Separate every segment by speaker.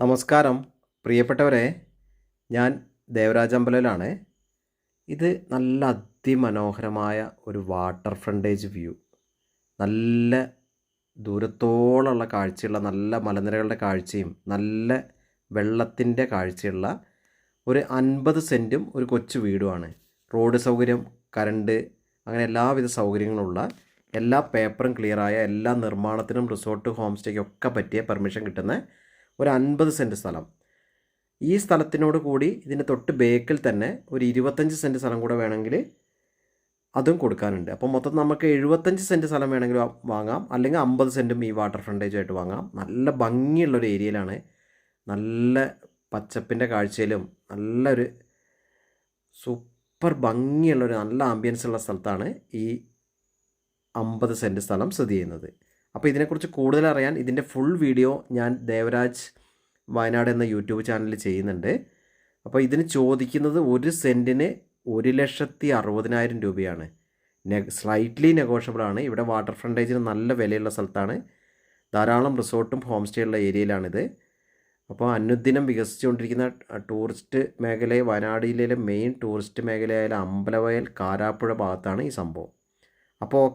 Speaker 1: നമസ്കാരം പ്രിയപ്പെട്ടവരെ, ഞാൻ ദേവരാജ് അമ്പലയിലാണ്. ഇത് നല്ല അതിമനോഹരമായ ഒരു വാട്ടർ ഫ്രണ്ടേജ് വ്യൂ. നല്ല ദൂരത്തോളമുള്ള കാഴ്ചയുള്ള നല്ല മലനിരകളുടെ കാഴ്ചയും നല്ല വെള്ളത്തിൻ്റെ കാഴ്ചയുള്ള ഒരു 50 സെൻറ്റും ഒരു കൊച്ചു വീടുമാണ്. റോഡ് സൗകര്യം, കറണ്ട്, അങ്ങനെ എല്ലാവിധ സൗകര്യങ്ങളുള്ള, എല്ലാ പേപ്പറും ക്ലിയറായ, എല്ലാ നിർമ്മാണത്തിനും റിസോർട്ട് ഹോം സ്റ്റേക്കൊക്കെ പറ്റിയ പെർമിഷൻ കിട്ടുന്ന ഒരു 50 സെൻറ്റ് സ്ഥലം. ഈ സ്ഥലത്തിനോട് കൂടി ഇതിന് തൊട്ട് ബേക്കിൽ തന്നെ ഒരു 25 സെൻറ്റ് സ്ഥലം കൂടെ വേണമെങ്കിൽ അതും കൊടുക്കാനുണ്ട്. അപ്പോൾ മൊത്തം നമുക്ക് 75 സെൻറ്റ് സ്ഥലം വേണമെങ്കിൽ വാങ്ങാം, അല്ലെങ്കിൽ 50 സെൻറ്റും ഈ വാട്ടർ ഫ്രണ്ടേജായിട്ട് വാങ്ങാം. നല്ല ഭംഗിയുള്ളൊരു ഏരിയയിലാണ്. നല്ല പച്ചപ്പിൻ്റെ കാഴ്ചയിലും നല്ലൊരു സൂപ്പർ ഭംഗിയുള്ളൊരു നല്ല ആംബിയൻസ് ഉള്ള സ്ഥലത്താണ് ഈ 50 സെൻറ്റ് സ്ഥലം സ്ഥിതി ചെയ്യുന്നത്. അപ്പോൾ ഇതിനെക്കുറിച്ച് കൂടുതൽ അറിയാൻ ഇതിൻ്റെ ഫുൾ വീഡിയോ ഞാൻ ദേവരാജ് വയനാട് എന്ന യൂട്യൂബ് ചാനലിൽ ചെയ്യുന്നുണ്ട്. അപ്പോൾ ഇതിന് ചോദിക്കുന്നത് 1 സെൻറ്റിന് 1,60,000 രൂപയാണ്. സ്ലൈറ്റ്ലി നെഗോഷ്യബിൾ ആണ്. ഇവിടെ വാട്ടർ ഫ്രണ്ടേജിന് നല്ല വിലയുള്ള സ്ഥലത്താണ്. ധാരാളം റിസോർട്ടും ഹോം സ്റ്റേ ഉള്ള ഏരിയയിലാണിത്. അപ്പോൾ അനുദിനം വികസിച്ചുകൊണ്ടിരിക്കുന്ന ടൂറിസ്റ്റ് മേഖലയെ, വയനാടിലെ മെയിൻ ടൂറിസ്റ്റ് മേഖലയായ അമ്പലവയൽ, കാരാപ്പുഴ ഭാഗത്താണ് ഈ സംഭവം. അപ്പോൾ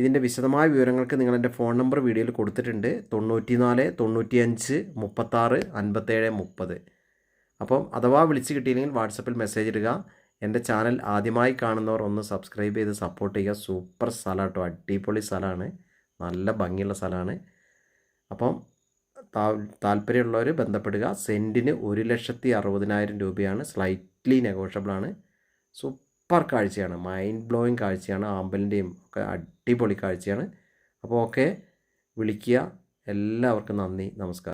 Speaker 1: ഇതിൻ്റെ വിശദമായ വിവരങ്ങൾക്ക് നിങ്ങളെൻ്റെ ഫോൺ നമ്പർ വീഡിയോയിൽ കൊടുത്തിട്ടുണ്ട്. 94 95 36 57 30. അപ്പം അഥവാ വിളിച്ച് കിട്ടിയില്ലെങ്കിൽ വാട്സപ്പിൽ മെസ്സേജ് ഇടുക. എൻ്റെ ചാനൽ ആദ്യമായി കാണുന്നവർ ഒന്ന് സബ്സ്ക്രൈബ് ചെയ്ത് സപ്പോർട്ട് ചെയ്യുക. സൂപ്പർ സ്ഥലം കേട്ടോ, അടിപൊളി സ്ഥലമാണ്, നല്ല ഭംഗിയുള്ള സ്ഥലമാണ്. അപ്പം താല്പര്യമുള്ളവർ ബന്ധപ്പെടുക. സെൻറ്റിന് 1,60,000 രൂപയാണ്. സ്ലൈറ്റ്ലി നെഗോഷ്യബിളാണ്. സൂപ്പർ കാഴ്ചയാണ്, മൈൻഡ് ബ്ലോയിങ് കാഴ്ചയാണ്. ആമ്പലിൻ്റെയും ഒക്കെ അടിപൊളി കാഴ്ചയാണ്. അപ്പോൾ വിളിക്കുക. എല്ലാവർക്കും നന്ദി, നമസ്കാരം.